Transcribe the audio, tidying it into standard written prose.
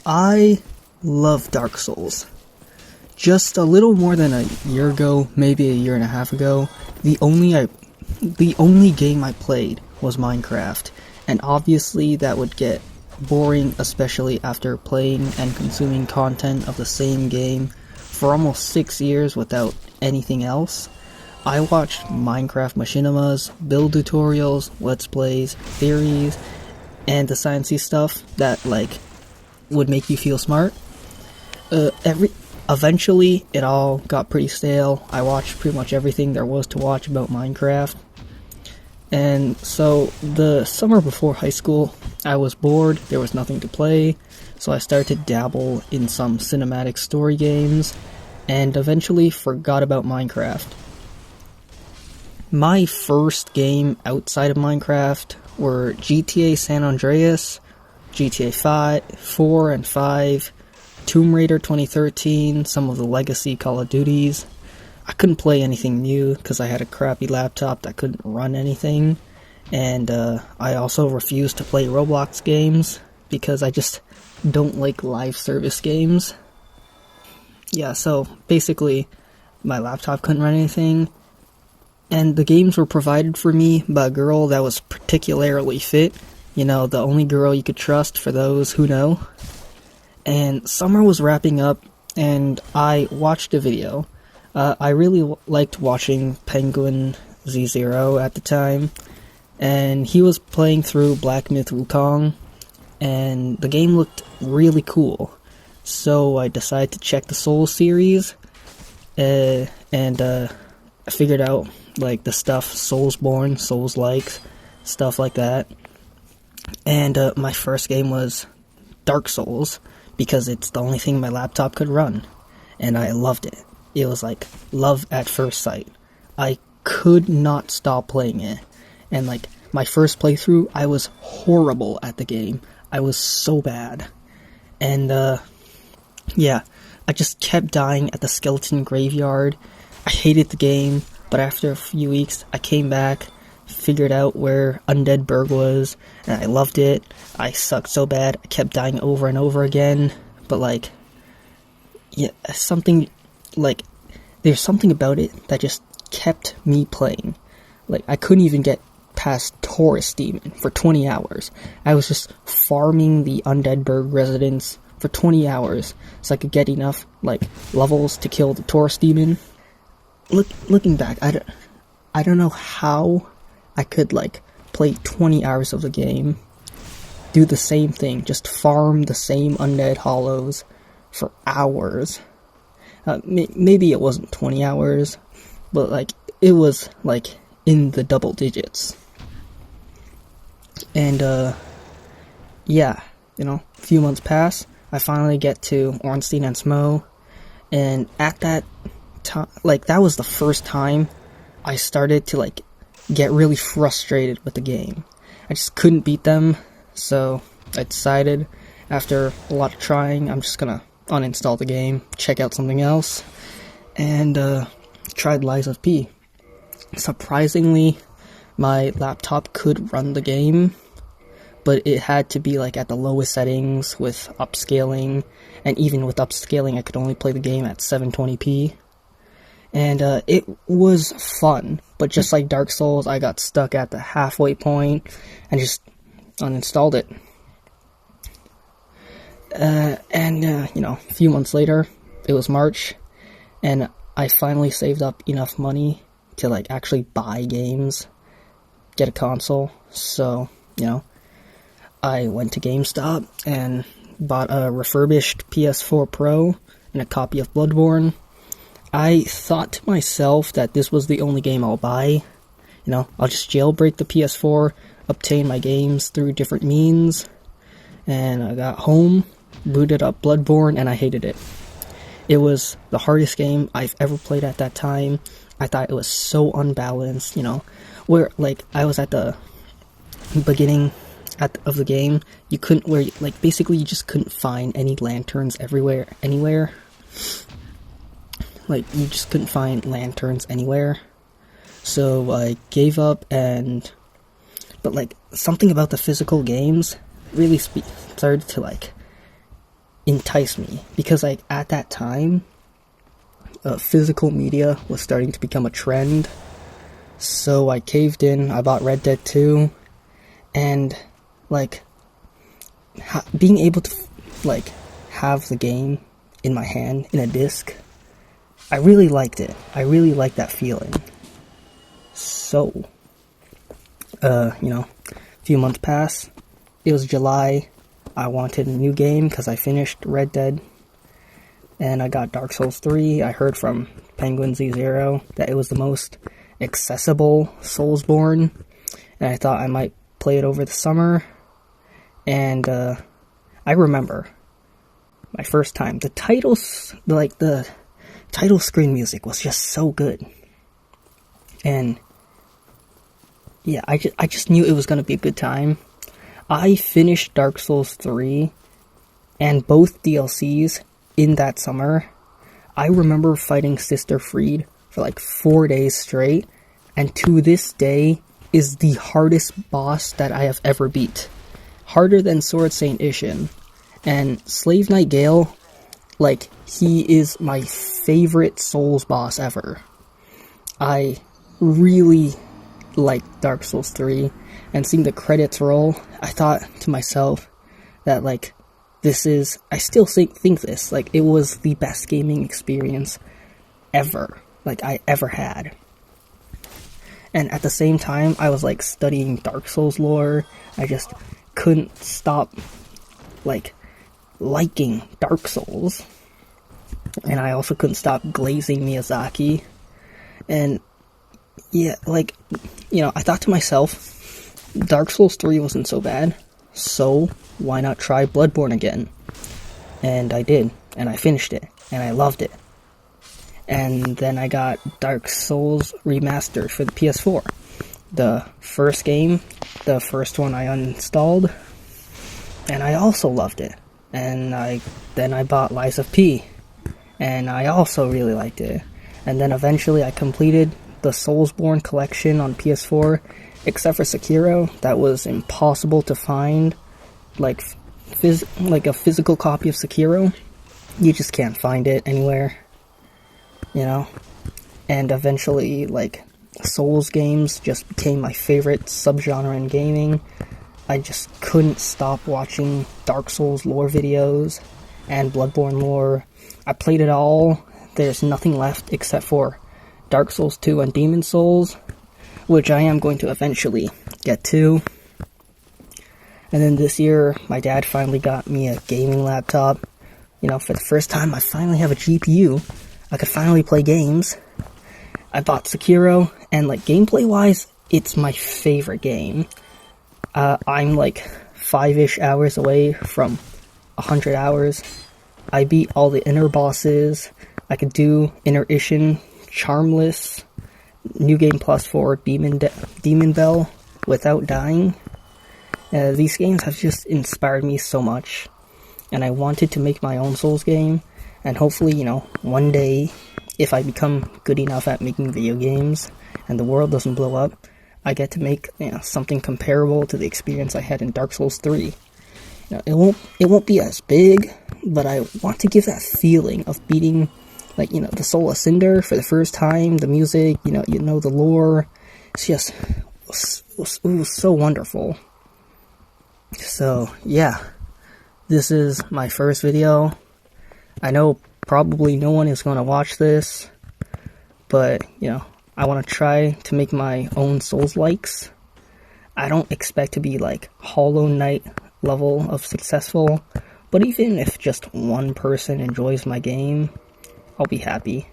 I love Dark Souls. Just a little more than a year ago, maybe a year and a half ago, the only game I played was Minecraft, and obviously that would get boring, especially after playing and consuming content of the same game for almost 6 years without anything else. I watched Minecraft machinimas, build tutorials, let's plays, theories, and the sciencey stuff that would make you feel smart. Eventually, it all got pretty stale. I watched pretty much everything there was to watch about Minecraft. And so, the summer before high school, I was bored, there was nothing to play, so I started to dabble in some cinematic story games, and eventually forgot about Minecraft. My first game outside of Minecraft were GTA San Andreas, GTA 5, 4 and 5, Tomb Raider 2013, some of the legacy Call of Duties. I couldn't play anything new because I had a crappy laptop that couldn't run anything, and I also refused to play Roblox games because I just don't like live service games. Yeah, so basically my laptop couldn't run anything, and the games were provided for me by a girl that was particularly fit, the only girl you could trust for those who know. And summer was wrapping up, and I watched a video. I really liked watching Penguin Z0 at the time, and he was playing through Black Myth Wukong, and the game looked really cool. So I decided to check the Souls series, and I figured out the stuff Soulsborne, Souls-like, stuff like that. And my first game was Dark Souls, because it's the only thing my laptop could run, and I loved it. It was like love at first sight. I could not stop playing it, and my first playthrough, I was horrible at the game. I was so bad, and yeah, I just kept dying at the skeleton graveyard. I hated the game, but after a few weeks, I came back, figured out where Undead Burg was, and I loved it. I sucked so bad, I kept dying over and over again, but there's something about it that just kept me playing. I couldn't even get past Taurus Demon for 20 hours. I was just farming the Undead Burg residents for 20 hours so I could get enough, levels to kill the Taurus Demon. Looking back, I don't know how I could, play 20 hours of the game, do the same thing, just farm the same undead hollows for hours. Maybe it wasn't 20 hours, but, it was, in the double digits. And, yeah, a few months pass, I finally get to Ornstein and Smough, and at that time, that was the first time I started to, get really frustrated with the game. I just couldn't beat them, so I decided, after a lot of trying, I'm just gonna uninstall the game, check out something else, and tried Lies of P. Surprisingly, my laptop could run the game, but it had to be at the lowest settings with upscaling, and even with upscaling I could only play the game at 720p. And it was fun, but just like Dark Souls, I got stuck at the halfway point and just uninstalled it. A few months later, it was March, and I finally saved up enough money to actually buy games, get a console. So, I went to GameStop and bought a refurbished PS4 Pro and a copy of Bloodborne. I thought to myself that this was the only game I'll buy. I'll just jailbreak the PS4, obtain my games through different means, and I got home, booted up Bloodborne, and I hated it. It was the hardest game I've ever played at that time. I thought it was so unbalanced, where, I was at the beginning of the game, basically you just couldn't find any lanterns anywhere. You just couldn't find lanterns anywhere. So I gave up, but, something about the physical games really started to, entice me, because like at that time, physical media was starting to become a trend. So I caved in. I bought Red Dead 2, and like being able to like have the game in my hand in a disc, I really liked it. I really liked that feeling. So, a few months pass. It was July. I wanted a new game because I finished Red Dead, and I got Dark Souls 3. I heard from Penguin Z0 that it was the most accessible Soulsborne, and I thought I might play it over the summer. And I remember my first time. The title screen music was just so good, and yeah, I just knew it was gonna be a good time. I finished Dark Souls 3 and both DLCs in that summer. I remember fighting Sister Fried for like 4 days straight, and to this day is the hardest boss that I have ever beat. Harder than Sword Saint Ishin. And Slave Knight Gale, like, he is my favorite Souls boss ever. I really liked Dark Souls 3, and seeing the credits roll, I thought to myself that, like, I still think this, like, it was the best gaming experience ever, like, I ever had. And at the same time, I was, like, studying Dark Souls lore. I just couldn't stop, like, liking Dark Souls. And I also couldn't stop glazing Miyazaki. And, yeah, like, I thought to myself, Dark Souls 3 wasn't so bad, so why not try Bloodborne again? And I did, and I finished it, and I loved it. And then I got Dark Souls Remastered for the PS4. The first game, the first one I uninstalled, and I also loved it. And then I bought Lies of P, and I also really liked it. And then eventually I completed the Soulsborne collection on PS4, except for Sekiro. That was impossible to find, like a physical copy of Sekiro. You just can't find it anywhere, And eventually, like, Souls games just became my favorite subgenre in gaming. I just couldn't stop watching Dark Souls lore videos and Bloodborne lore. I played it all. There's nothing left except for Dark Souls 2 and Demon Souls, which I am going to eventually get to. And then this year, my dad finally got me a gaming laptop. For the first time, I finally have a GPU. I could finally play games. I bought Sekiro, and, like, gameplay-wise, it's my favorite game. I'm, like, 5-ish hours away from 100 hours. I beat all the inner bosses. I could do Inner Ishin, Charmless, New Game Plus for Demon Bell without dying. These games have just inspired me so much, and I wanted to make my own Souls game, and hopefully, one day, if I become good enough at making video games, and the world doesn't blow up, I get to make something comparable to the experience I had in Dark Souls 3. It won't be as big, but I want to give that feeling of beating, like, the Soul of Cinder for the first time, the music, the lore. It's just, it was so wonderful. So, yeah, this is my first video. I know probably no one is going to watch this, but, I want to try to make my own Souls-likes. I don't expect to be, like, Hollow Knight level of successful, but even if just one person enjoys my game, I'll be happy,